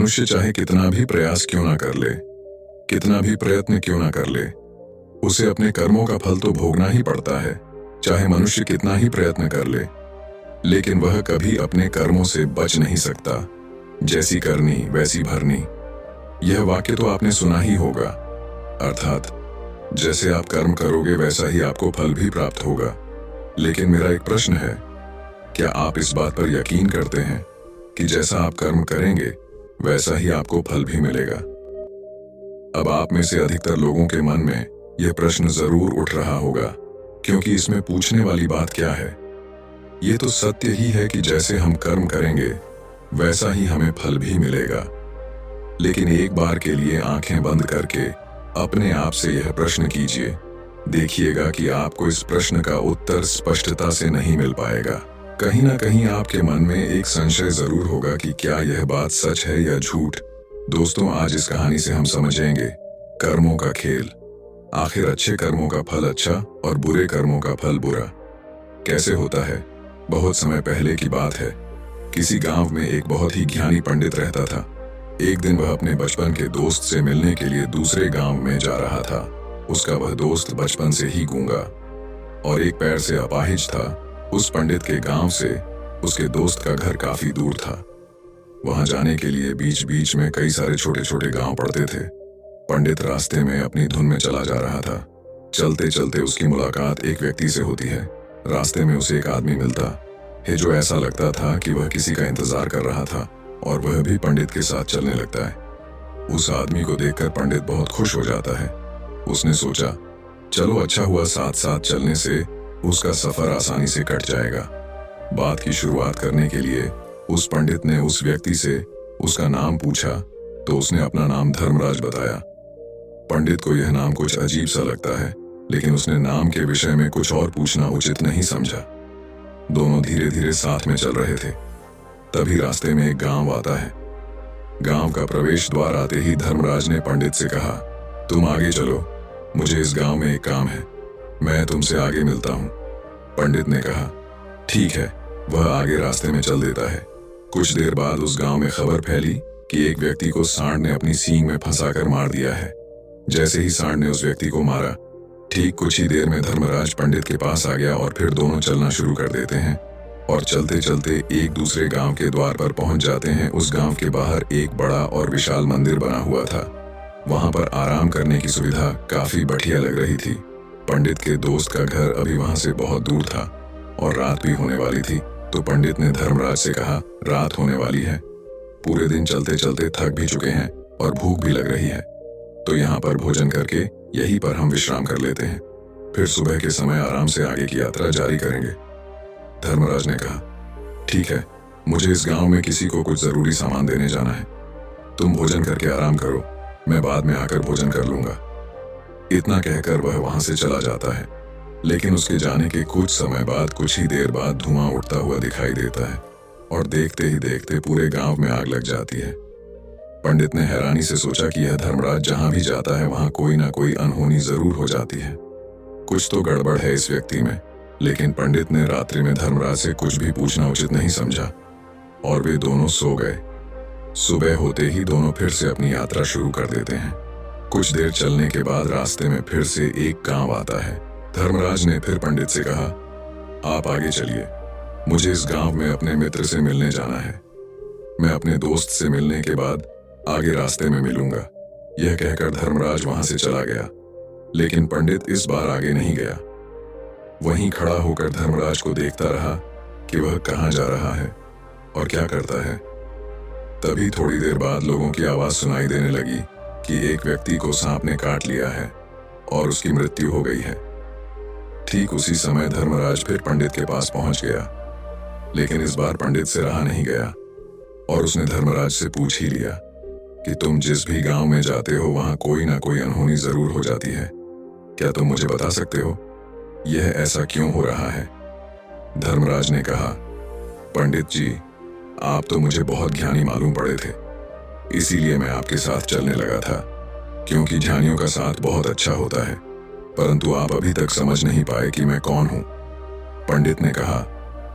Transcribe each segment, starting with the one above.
मनुष्य चाहे कितना भी प्रयास क्यों ना कर ले, कितना भी प्रयत्न क्यों ना कर ले, उसे अपने कर्मों का फल तो भोगना ही पड़ता है। चाहे मनुष्य कितना ही प्रयत्न कर ले, लेकिन वह कभी अपने कर्मों से बच नहीं सकता। जैसी करनी वैसी भरनी, यह वाक्य तो आपने सुना ही होगा। अर्थात जैसे आप कर्म करोगे वैसा ही आपको फल भी प्राप्त होगा। लेकिन मेरा एक प्रश्न है, क्या आप इस बात पर यकीन करते हैं कि जैसा आप कर्म करेंगे वैसा ही आपको फल भी मिलेगा? अब आप में से अधिकतर लोगों के मन में यह प्रश्न जरूर उठ रहा होगा, क्योंकि इसमें पूछने वाली बात क्या है? ये तो सत्य ही है कि जैसे हम कर्म करेंगे वैसा ही हमें फल भी मिलेगा। लेकिन एक बार के लिए आंखें बंद करके अपने आप से यह प्रश्न कीजिए, देखिएगा कि आपको इस प्रश्न का उत्तर स्पष्टता से नहीं मिल पाएगा। कहीं ना कहीं आपके मन में एक संशय जरूर होगा कि क्या यह बात सच है या झूठ। दोस्तों, आज इस कहानी से हम समझेंगे कर्मों का खेल। आखिर अच्छे कर्मों का फल अच्छा और बुरे कर्मों का फल बुरा कैसे होता है? बहुत समय पहले की बात है। किसी गांव में एक बहुत ही ज्ञानी पंडित रहता था। एक दिन वह अपने बचपन के दोस्त से मिलने के लिए दूसरे गांव में जा रहा था। उसका वह दोस्त बचपन से ही गूंगा और एक पैर से अपाहिज था। उस पंडित के गांव से उसके दोस्त का घर काफी दूर था। वहां जाने के लिए बीच बीच में कई सारे छोटे छोटे गांव पड़ते थे। पंडित रास्ते में अपनी धुन में चला जा रहा था। चलते चलते उसकी मुलाकात एक व्यक्ति से होती है। रास्ते में उसे एक आदमी मिलता है जो ऐसा लगता था कि वह किसी का इंतजार कर रहा था, और वह भी पंडित के साथ चलने लगता है। उस आदमी को देखकर पंडित बहुत खुश हो जाता है। उसने सोचा, चलो अच्छा हुआ, साथ साथ चलने से उसका सफर आसानी से कट जाएगा। बात की शुरुआत करने के लिए उस पंडित ने उस व्यक्ति से उसका नाम पूछा, तो उसने अपना नाम धर्मराज बताया। पंडित को यह नाम कुछ अजीब सा लगता है, लेकिन उसने नाम के विषय में कुछ और पूछना उचित नहीं समझा। दोनों धीरे धीरे साथ में चल रहे थे। तभी रास्ते में एक गांव आता है। गांव का प्रवेश द्वार आते ही धर्मराज ने पंडित से कहा, तुम आगे चलो, मुझे इस गांव में एक काम है, मैं तुमसे आगे मिलता हूँ। पंडित ने कहा, ठीक है। वह आगे रास्ते में चल देता है। कुछ देर बाद उस गांव में खबर फैली कि एक व्यक्ति को सांड ने अपनी सींग में फंसाकर मार दिया है। जैसे ही सांड ने उस व्यक्ति को मारा, ठीक कुछ ही देर में धर्मराज पंडित के पास आ गया और फिर दोनों चलना शुरू कर देते हैं और चलते चलते एक दूसरे गांव के द्वार पर पहुंच जाते हैं। उस गांव के बाहर एक बड़ा और विशाल मंदिर बना हुआ था। वहां पर आराम करने की सुविधा काफी बढ़िया लग रही थी। पंडित के दोस्त का घर अभी वहां से बहुत दूर था और रात भी होने वाली थी। तो पंडित ने धर्मराज से कहा, रात होने वाली है, पूरे दिन चलते चलते थक भी चुके हैं और भूख भी लग रही है, तो यहाँ पर भोजन करके यहीं पर हम विश्राम कर लेते हैं, फिर सुबह के समय आराम से आगे की यात्रा जारी करेंगे। धर्मराज ने कहा, ठीक है, मुझे इस गांव में किसी को कुछ जरूरी सामान देने जाना है, तुम भोजन करके आराम करो, मैं बाद में आकर भोजन कर लूंगा। इतना कहकर वह वहां से चला जाता है। लेकिन उसके जाने के कुछ समय बाद, कुछ ही देर बाद धुआं उठता हुआ दिखाई देता है और देखते ही देखते पूरे गांव में आग लग जाती है। पंडित ने हैरानी से सोचा कि यह धर्मराज जहां भी जाता है वहां कोई ना कोई अनहोनी जरूर हो जाती है, कुछ तो गड़बड़ है इस व्यक्ति में। लेकिन पंडित ने रात्रि में धर्मराज से कुछ भी पूछना उचित नहीं समझा और वे दोनों सो गए। सुबह होते ही दोनों फिर से अपनी यात्रा शुरू कर देते हैं। कुछ देर चलने के बाद रास्ते में फिर से एक गांव आता है। धर्मराज ने फिर पंडित से कहा, आप आगे चलिए, मुझे इस गांव में अपने मित्र से मिलने जाना है, मैं अपने दोस्त से मिलने के बाद आगे रास्ते में मिलूंगा। यह कहकर धर्मराज वहां से चला गया। लेकिन पंडित इस बार आगे नहीं गया। वहीं खड़ा होकर धर्मराज को देखता रहा कि वह कहां जा रहा है और क्या करता है। तभी थोड़ी देर बाद लोगों की आवाज सुनाई देने लगी कि एक व्यक्ति को सांप ने काट लिया है और उसकी मृत्यु हो गई है। ठीक उसी समय धर्मराज फिर पंडित के पास पहुंच गया। लेकिन इस बार पंडित से रहा नहीं गया और उसने धर्मराज से पूछ ही लिया कि तुम जिस भी गांव में जाते हो वहां कोई ना कोई अनहोनी जरूर हो जाती है, क्या तुम मुझे बता सकते हो यह ऐसा क्यों हो रहा है? धर्मराज ने कहा, पंडित जी, आप तो मुझे बहुत ज्ञानी मालूम पड़े थे, इसीलिए मैं आपके साथ चलने लगा था, क्योंकि ज्ञानियों का साथ बहुत अच्छा होता है, परंतु आप अभी तक समझ नहीं पाए कि मैं कौन हूं। पंडित ने कहा,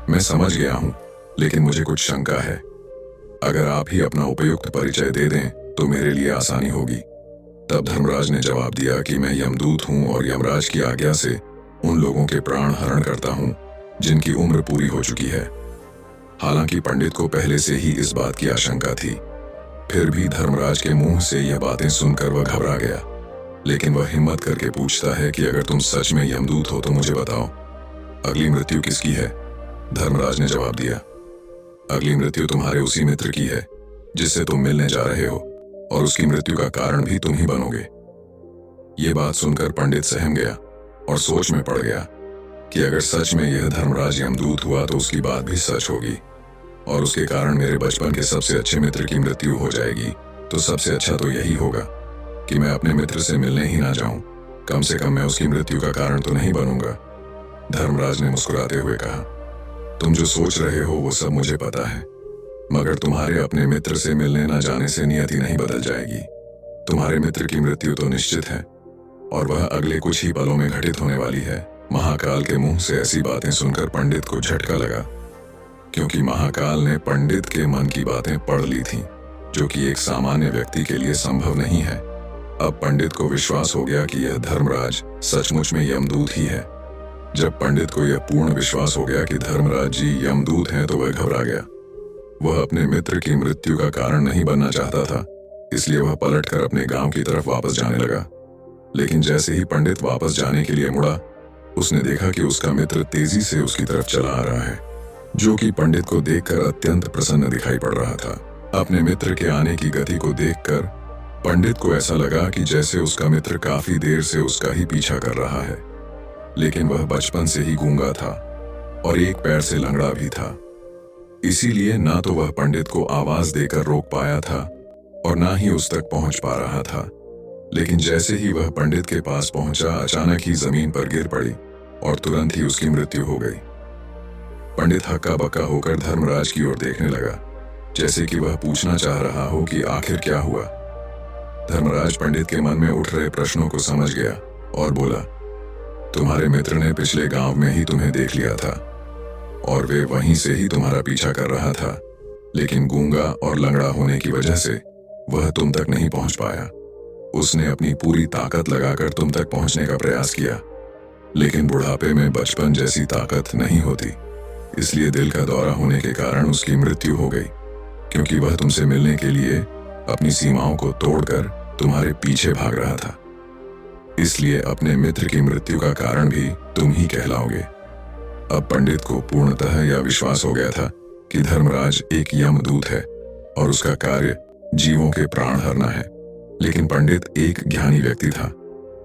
मैं समझ गया हूं, लेकिन मुझे कुछ शंका है। अगर आप ही अपना उपयुक्त परिचय दे दें तो मेरे लिए आसानी होगी। तब धर्मराज ने जवाब दिया कि मैं यमदूत हूं और यमराज की आज्ञा से उन लोगों के प्राण हरण करता हूं जिनकी उम्र पूरी हो चुकी है। हालांकि पंडित को पहले से ही इस बात की आशंका थी, फिर भी धर्मराज के मुंह से यह बातें सुनकर वह घबरा गया। लेकिन वह हिम्मत करके पूछता है कि अगर तुम सच में यमदूत हो तो मुझे बताओ, अगली मृत्यु किसकी है? धर्मराज ने जवाब दिया, अगली मृत्यु तुम्हारे उसी मित्र की है जिससे तुम मिलने जा रहे हो, और उसकी मृत्यु का कारण भी तुम ही बनोगे। ये बात सुनकर पंडित सहम गया और सोच में पड़ गया कि अगर सच में यह धर्मराज यमदूत हुआ तो उसकी बात भी सच होगी और उसके कारण मेरे बचपन के सबसे अच्छे मित्र की मृत्यु हो जाएगी। तो सबसे अच्छा तो यही होगा कि मैं अपने मित्र से मिलने ही ना जाऊं, कम से कम मैं उसकी मृत्यु का कारण तो नहीं बनूंगा। धर्मराज ने मुस्कुराते हुए कहा, तुम जो सोच रहे हो वो सब मुझे पता है, मगर तुम्हारे अपने मित्र से मिलने न जाने से नियति नहीं बदल जाएगी। तुम्हारे मित्र की मृत्यु तो निश्चित है और वह अगले कुछ ही पलों में घटित होने वाली है। महाकाल के मुंह से ऐसी बातें सुनकर पंडित को झटका लगा, क्योंकि महाकाल ने पंडित के मन की बातें पढ़ ली थीं, जो कि एक सामान्य व्यक्ति के लिए संभव नहीं है। अब पंडित को विश्वास हो गया कि यह धर्मराज सचमुच में यमदूत ही है। जब पंडित को यह पूर्ण विश्वास हो गया कि धर्मराज जी यमदूत हैं तो वह घबरा गया। वह अपने मित्र की मृत्यु का कारण नहीं बनना चाहता था, इसलिए वह पलटकर अपने गांव की तरफ वापस जाने लगा। लेकिन जैसे ही पंडित वापस जाने के लिए मुड़ा, उसने देखा कि उसका मित्र तेजी से उसकी तरफ चला आ रहा है, जो कि पंडित को देखकर अत्यंत प्रसन्न दिखाई पड़ रहा था। अपने मित्र के आने की गति को देखकर पंडित को ऐसा लगा कि जैसे उसका मित्र काफी देर से उसका ही पीछा कर रहा है, लेकिन वह बचपन से ही गूंगा था और एक पैर से लंगड़ा भी था। इसीलिए ना तो वह पंडित को आवाज देकर रोक पाया था और ना ही उस तक पहुंच पा रहा था। लेकिन जैसे ही वह पंडित के पास पहुंचा, अचानक ही जमीन पर गिर पड़ी और तुरंत ही उसकी मृत्यु हो गई। पंडित हक्का बक्का होकर धर्मराज की ओर देखने लगा, जैसे कि वह पूछना चाह रहा हो कि आखिर क्या हुआ। धर्मराज पंडित के मन में उठ रहे प्रश्नों को समझ गया और बोला, तुम्हारे मित्र ने पिछले गांव में ही तुम्हें देख लिया था और वे वहीं से ही तुम्हारा पीछा कर रहा था, लेकिन गूंगा और लंगड़ा होने की वजह से वह तुम तक नहीं पहुंच पाया। उसने अपनी पूरी ताकत लगाकर तुम तक पहुंचने का प्रयास किया, लेकिन बुढ़ापे में बचपन जैसी ताकत नहीं होती, इसलिए दिल का दौरा होने के कारण उसकी मृत्यु हो गई, क्योंकि वह तुमसे मिलने के लिए अपनी सीमाओं को तोड़कर तुम्हारे पीछे भाग रहा था। इसलिए अपने मित्र की मृत्यु का कारण भी तुम ही कहलाओगे। अब पंडित को पूर्णतः यह विश्वास हो गया था कि धर्मराज एक यमदूत है और उसका कार्य जीवों के प्राण हरना है। लेकिन पंडित एक ज्ञानी व्यक्ति था,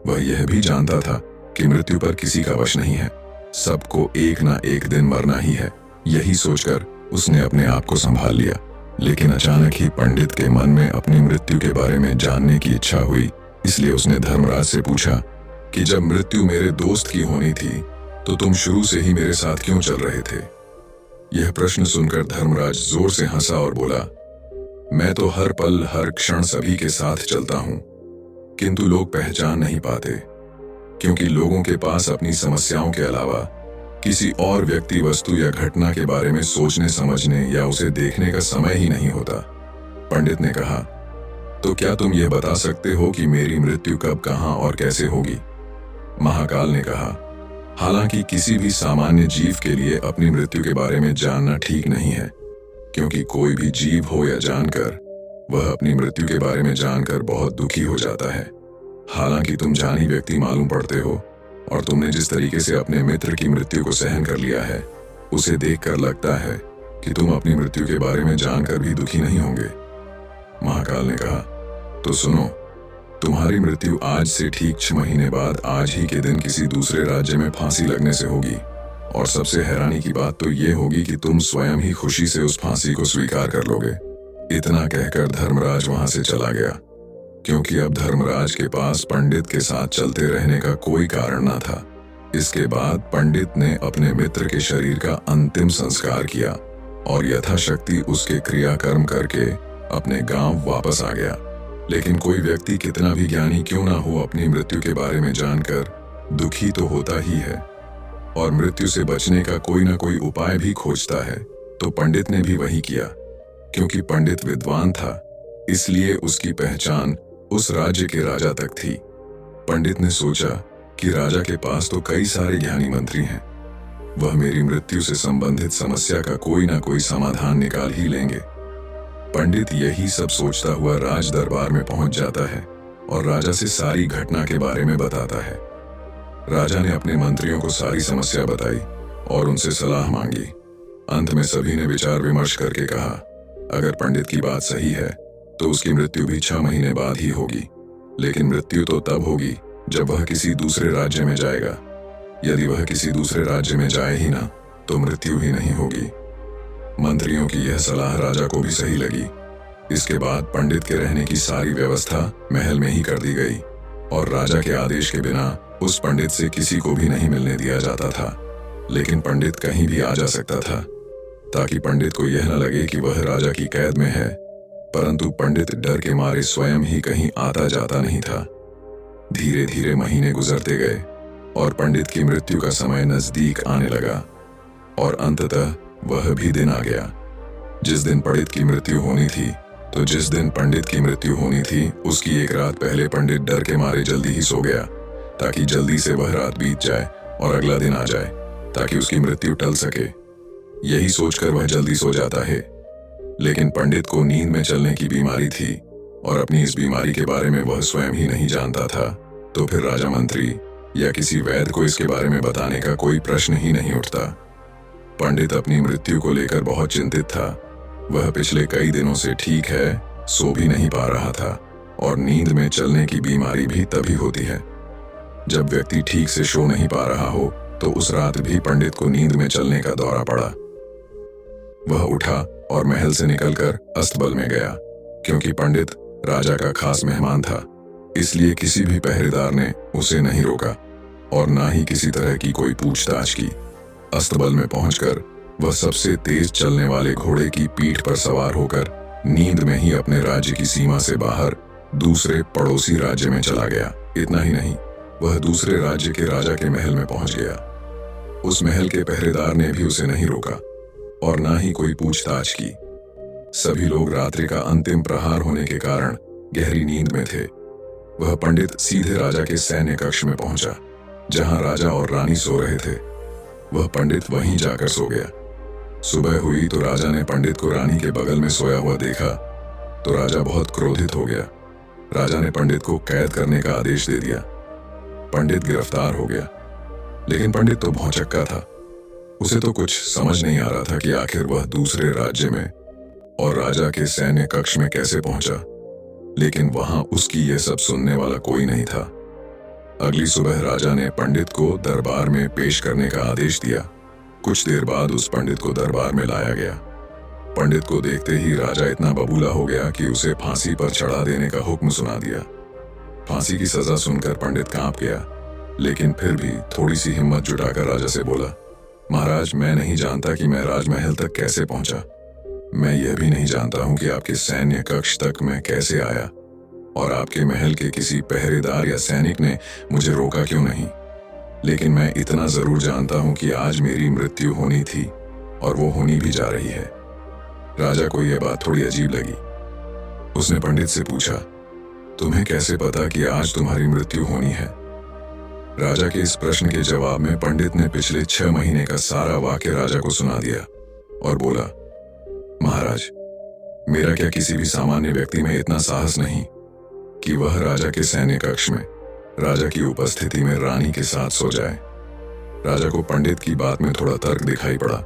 वह यह भी जानता था कि मृत्यु पर किसी का वश नहीं है, सबको एक ना एक दिन मरना ही है। यही सोचकर उसने अपने आप को संभाल लिया। लेकिन अचानक ही पंडित के मन में अपनी मृत्यु के बारे में जानने की इच्छा हुई, इसलिए उसने धर्मराज से पूछा कि जब मृत्यु मेरे दोस्त की होनी थी तो तुम शुरू से ही मेरे साथ क्यों चल रहे थे? यह प्रश्न सुनकर धर्मराज जोर से हंसा और बोला, मैं तो हर पल हर क्षण सभी के साथ चलता हूं, किंतु लोग पहचान नहीं पाते, क्योंकि लोगों के पास अपनी समस्याओं के अलावा किसी और व्यक्ति, वस्तु या घटना के बारे में सोचने समझने या उसे देखने का समय ही नहीं होता। पंडित ने कहा, तो क्या तुम यह बता सकते हो कि मेरी मृत्यु कब, कहां और कैसे होगी? महाकाल ने कहा, हालांकि किसी भी सामान्य जीव के लिए अपनी मृत्यु के बारे में जानना ठीक नहीं है, क्योंकि कोई भी जीव हो या जानकर, वह अपनी मृत्यु के बारे में जानकर बहुत दुखी हो जाता है। हालांकि तुम जानी व्यक्ति मालूम पड़ते हो और तुमने जिस तरीके से अपने मित्र की मृत्यु को सहन कर लिया है, उसे देखकर लगता है कि तुम अपनी मृत्यु के बारे में जानकर भी दुखी नहीं होंगे। महाकाल ने कहा, तो सुनो, तुम्हारी मृत्यु आज से ठीक 6 महीने बाद आज ही के दिन किसी दूसरे राज्य में फांसी लगने से होगी, और सबसे हैरानी की बात तो ये होगी कि तुम स्वयं ही खुशी से उस फांसी को स्वीकार कर लोगे। इतना कहकर धर्मराज वहां से चला गया, क्योंकि अब धर्मराज के पास पंडित के साथ चलते रहने का कोई कारण न था। इसके बाद पंडित ने अपने मित्र के शरीर का अंतिम संस्कार किया और यथाशक्ति उसके क्रियाकर्म करके अपने गांव वापस आ गया। लेकिन कोई व्यक्ति कितना भी ज्ञानी क्यों ना हो, अपनी मृत्यु के बारे में जानकर दुखी तो होता ही है और मृत्यु से बचने का कोई ना कोई उपाय भी खोजता है। तो पंडित ने भी वही किया, क्योंकि पंडित विद्वान था, इसलिए उसकी पहचान उस राज्य के राजा तक थी। पंडित ने सोचा कि राजा के पास तो कई सारे ज्ञानी मंत्री हैं, वह मेरी मृत्यु से संबंधित समस्या का कोई ना कोई समाधान निकाल ही लेंगे। पंडित यही सब सोचता हुआ राज दरबार में पहुंच जाता है और राजा से सारी घटना के बारे में बताता है। राजा ने अपने मंत्रियों को सारी समस्या बताई और उनसे सलाह मांगी। अंत में सभी ने विचार विमर्श करके कहा, अगर पंडित की बात सही है तो उसकी मृत्यु भी 6 महीने बाद ही होगी, लेकिन मृत्यु तो तब होगी जब वह किसी दूसरे राज्य में जाएगा। यदि वह किसी दूसरे राज्य में जाए ही ना तो मृत्यु ही नहीं होगी। मंत्रियों की यह सलाह राजा को भी सही लगी। इसके बाद पंडित के रहने की सारी व्यवस्था महल में ही कर दी गई और राजा के आदेश के बिना उस पंडित से किसी को भी नहीं मिलने दिया जाता था। लेकिन पंडित कहीं भी आ जा सकता था ताकि पंडित को यह न लगे कि वह राजा की कैद में है, परंतु पंडित डर के मारे स्वयं ही कहीं आता जाता नहीं था। धीरे धीरे महीने गुजरते गए और पंडित की मृत्यु का समय नजदीक आने लगा और अंततः वह भी दिन आ गया जिस दिन पंडित की मृत्यु होनी थी। तो जिस दिन पंडित की मृत्यु होनी थी उसकी एक रात पहले पंडित डर के मारे जल्दी ही सो गया ताकि जल्दी से वह रात बीत जाए और अगला दिन आ जाए ताकि उसकी मृत्यु टल सके। यही सोचकर वह जल्दी सो जाता है। लेकिन पंडित को नींद में चलने की बीमारी थी और अपनी इस बीमारी के बारे में वह स्वयं ही नहीं जानता था। तो फिर राजा मंत्री या किसी वैद्य को इसके बारे में बताने का कोई प्रश्न ही नहीं उठता। पंडित अपनी मृत्यु को लेकर बहुत चिंतित था। वह पिछले कई दिनों से ठीक है, सो भी नहीं पा रहा था और नींद में चलने की बीमारी भी तभी होती है जब व्यक्ति ठीक से सो नहीं पा रहा हो। तो उस रात भी पंडित को नींद में चलने का दौरा पड़ा। वह उठा और महल से निकलकर अस्तबल में गया। क्योंकि पंडित राजा का खास मेहमान था, इसलिए किसी भी पहरेदार ने उसे नहीं रोका और ना ही किसी तरह की कोई पूछताछ की। अस्तबल में पहुंचकर वह सबसे तेज चलने वाले घोड़े की पीठ पर सवार होकर नींद में ही अपने राज्य की सीमा से बाहर दूसरे पड़ोसी राज्य में चला गया। इतना ही नहीं, वह दूसरे राज्य के राजा के महल में पहुंच गया। उस महल के पहरेदार ने भी उसे नहीं रोका और ना ही कोई पूछताछ की। सभी लोग रात्रि का अंतिम प्रहार होने के कारण गहरी नींद में थे। वह पंडित सीधे राजा के सैन्य कक्ष में पहुंचा जहां राजा और रानी सो रहे थे। वह पंडित वहीं जाकर सो गया। सुबह हुई तो राजा ने पंडित को रानी के बगल में सोया हुआ देखा तो राजा बहुत क्रोधित हो गया। राजा ने पंडित को कैद करने का आदेश दे दिया। पंडित गिरफ्तार हो गया, लेकिन पंडित तो भौचक्का था। उसे तो कुछ समझ नहीं आ रहा था कि आखिर वह दूसरे राज्य में और राजा के सैन्य कक्ष में कैसे पहुंचा। लेकिन वहां उसकी यह सब सुनने वाला कोई नहीं था। अगली सुबह राजा ने पंडित को दरबार में पेश करने का आदेश दिया। कुछ देर बाद उस पंडित को दरबार में लाया गया। पंडित को देखते ही राजा इतना बबूला हो गया कि उसे फांसी पर चढ़ा देने का हुक्म सुना दिया। फांसी की सजा सुनकर पंडित कांप गया, लेकिन फिर भी थोड़ी सी हिम्मत जुटाकर राजा से बोला, महाराज, मैं नहीं जानता कि मैं राजमहल तक कैसे पहुंचा। मैं यह भी नहीं जानता हूं कि आपके सैन्य कक्ष तक मैं कैसे आया और आपके महल के किसी पहरेदार या सैनिक ने मुझे रोका क्यों नहीं। लेकिन मैं इतना जरूर जानता हूं कि आज मेरी मृत्यु होनी थी और वो होनी भी जा रही है। राजा को यह बात थोड़ी अजीब लगी। उसने पंडित से पूछा, तुम्हें कैसे पता कि आज तुम्हारी मृत्यु होनी है? राजा के इस प्रश्न के जवाब में पंडित ने पिछले 6 महीने का सारा वाक्य राजा को सुना दिया और बोला, महाराज, मेरा क्या किसी भी सामान्य व्यक्ति में इतना साहस नहीं कि वह राजा के सैन्य कक्ष में राजा की उपस्थिति में रानी के साथ सो जाए। राजा को पंडित की बात में थोड़ा तर्क दिखाई पड़ा,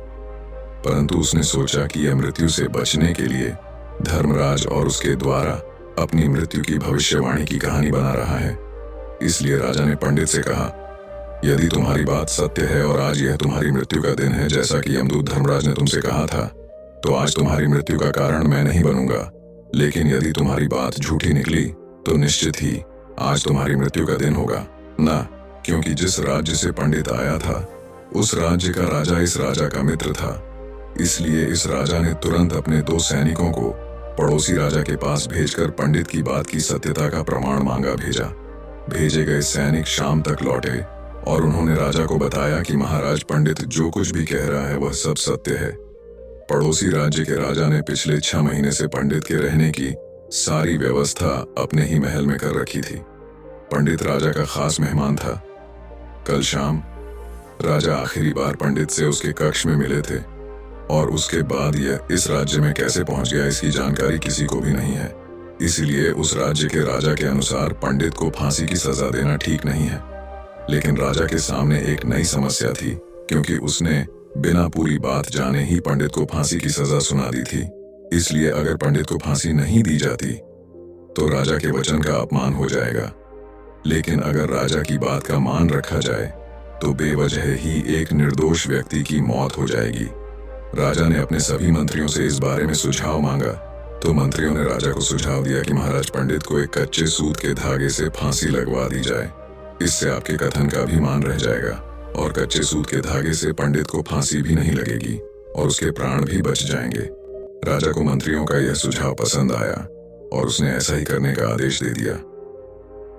परंतु उसने सोचा कि यह मृत्यु से बचने के लिए धर्मराज और उसके द्वारा अपनी मृत्यु की भविष्यवाणी की कहानी बना रहा है। इसलिए राजा ने पंडित से कहा, यदि तुम्हारी बात सत्य है और आज यह तुम्हारी मृत्यु का दिन है जैसा कि यमदूत धर्मराज ने तुमसे कहा था, तो आज तुम्हारी मृत्यु का कारण मैं नहीं बनूंगा। लेकिन यदि तुम्हारी बात झूठी निकली तो निश्चित ही आज तुम्हारी मृत्यु का दिन होगा ना, क्योंकि जिस राज्य से पंडित आया था उस राज्य का राजा इस राजा का मित्र था। इसलिए इस राजा ने तुरंत अपने 2 सैनिकों को पड़ोसी राजा के पास भेजकर पंडित की बात की सत्यता का प्रमाण मांगा भेजा। भेजे गए सैनिक शाम तक लौटे और उन्होंने राजा को बताया कि महाराज, पंडित जो कुछ भी कह रहा है वह सब सत्य है। पड़ोसी राज्य के राजा ने पिछले 6 महीने से पंडित के रहने की सारी व्यवस्था अपने ही महल में कर रखी थी। पंडित राजा का खास मेहमान था। कल शाम राजा आखिरी बार पंडित से उसके कक्ष में मिले थे और उसके बाद यह इस राज्य में कैसे पहुंच गया इसकी जानकारी किसी को भी नहीं है। इसलिए उस राज्य के राजा के अनुसार पंडित को फांसी की सजा देना ठीक नहीं है। लेकिन राजा के सामने एक नई समस्या थी, क्योंकि उसने बिना पूरी बात जाने ही पंडित को फांसी की सजा सुना दी थी। इसलिए अगर पंडित को फांसी नहीं दी जाती तो राजा के वचन का अपमान हो जाएगा। लेकिन अगर राजा की बात का मान रखा जाए तो बेवजह ही एक निर्दोष व्यक्ति की मौत हो जाएगी। राजा ने अपने सभी मंत्रियों से इस बारे में सुझाव मांगा तो मंत्रियों ने राजा को सुझाव दिया कि महाराज, पंडित को एक कच्चे सूत के धागे से फांसी लगवा दी जाए। इससे आपके कथन का भी मान रह जाएगा और कच्चे सूत के धागे से पंडित को फांसी भी नहीं लगेगी और उसके प्राण भी बच जाएंगे। राजा को मंत्रियों का यह सुझाव पसंद आया और उसने ऐसा ही करने का आदेश दे दिया।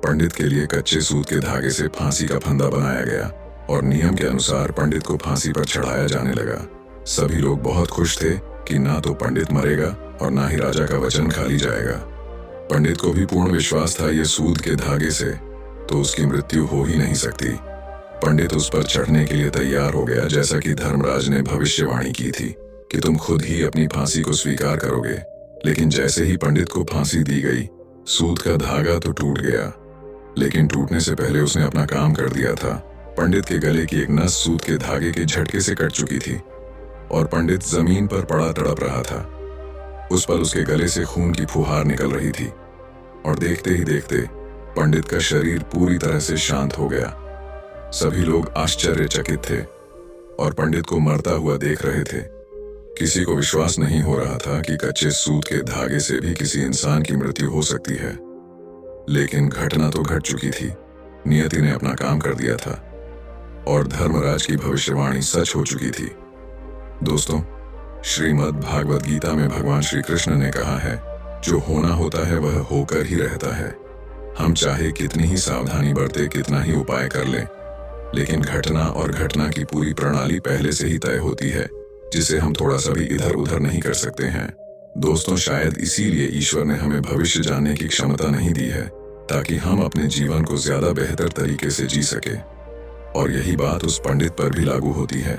पंडित के लिए कच्चे सूत के धागे से फांसी का फंदा बनाया गया और नियम के अनुसार पंडित को फांसी पर चढ़ाया जाने लगा। सभी लोग बहुत खुश थे कि ना तो पंडित मरेगा और ना ही राजा का वचन खाली जाएगा। पंडित को भी पूर्ण विश्वास था ये सूत के धागे से तो उसकी मृत्यु हो ही नहीं सकती। पंडित उस पर चढ़ने के लिए तैयार हो गया, जैसा कि धर्मराज ने भविष्यवाणी की थी कि तुम खुद ही अपनी फांसी को स्वीकार करोगे। लेकिन जैसे ही पंडित को फांसी दी गई, सूत का धागा तो टूट गया, लेकिन टूटने से पहले उसने अपना काम कर दिया था। पंडित के गले की एक नस सूत के धागे के झटके से कट चुकी थी और पंडित जमीन पर पड़ा तड़प रहा था। उस पल उसके गले से खून की फुहार निकल रही थी और देखते ही देखते पंडित का शरीर पूरी तरह से शांत हो गया। सभी लोग आश्चर्यचकित थे और पंडित को मरता हुआ देख रहे थे। किसी को विश्वास नहीं हो रहा था कि कच्चे सूत के धागे से भी किसी इंसान की मृत्यु हो सकती है। लेकिन घटना तो घट चुकी थी। नियति ने अपना काम कर दिया था और धर्मराज की भविष्यवाणी सच हो चुकी थी। दोस्तों, श्रीमद् भागवत गीता में भगवान श्री कृष्ण ने कहा है, जो होना होता है वह होकर ही रहता है। हम चाहे कितनी ही सावधानी बरते, कितना ही उपाय कर लें, लेकिन घटना और घटना की पूरी प्रणाली पहले से ही तय होती है, जिसे हम थोड़ा सा भी इधर उधर नहीं कर सकते हैं। दोस्तों, शायद इसीलिए ईश्वर ने हमें भविष्य जानने की क्षमता नहीं दी है, ताकि हम अपने जीवन को ज्यादा बेहतर तरीके से जी सके। और यही बात उस पंडित पर भी लागू होती है।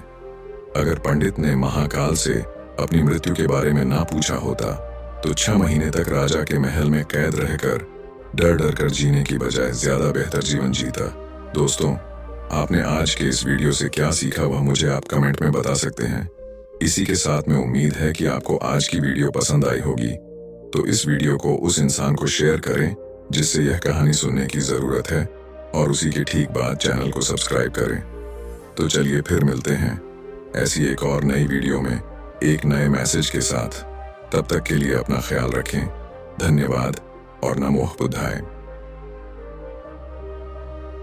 अगर पंडित ने महाकाल से अपनी मृत्यु के बारे में ना पूछा होता तो 6 महीने तक राजा के महल में कैद रहकर डर डर कर जीने की बजाय ज्यादा बेहतर जीवन जीता। दोस्तों, आपने आज के इस वीडियो से क्या सीखा वह मुझे आप कमेंट में बता सकते हैं। इसी के साथ में उम्मीद है कि आपको आज की वीडियो पसंद आई होगी, तो इस वीडियो को उस इंसान को शेयर करें जिससे यह कहानी सुनने की जरूरत है और उसी के ठीक बाद चैनल को सब्सक्राइब करें। तो चलिए फिर मिलते हैं ऐसी एक और नई वीडियो में एक नए मैसेज के साथ। तब तक के लिए अपना ख्याल रखें। धन्यवाद और नमो बुद्धाय।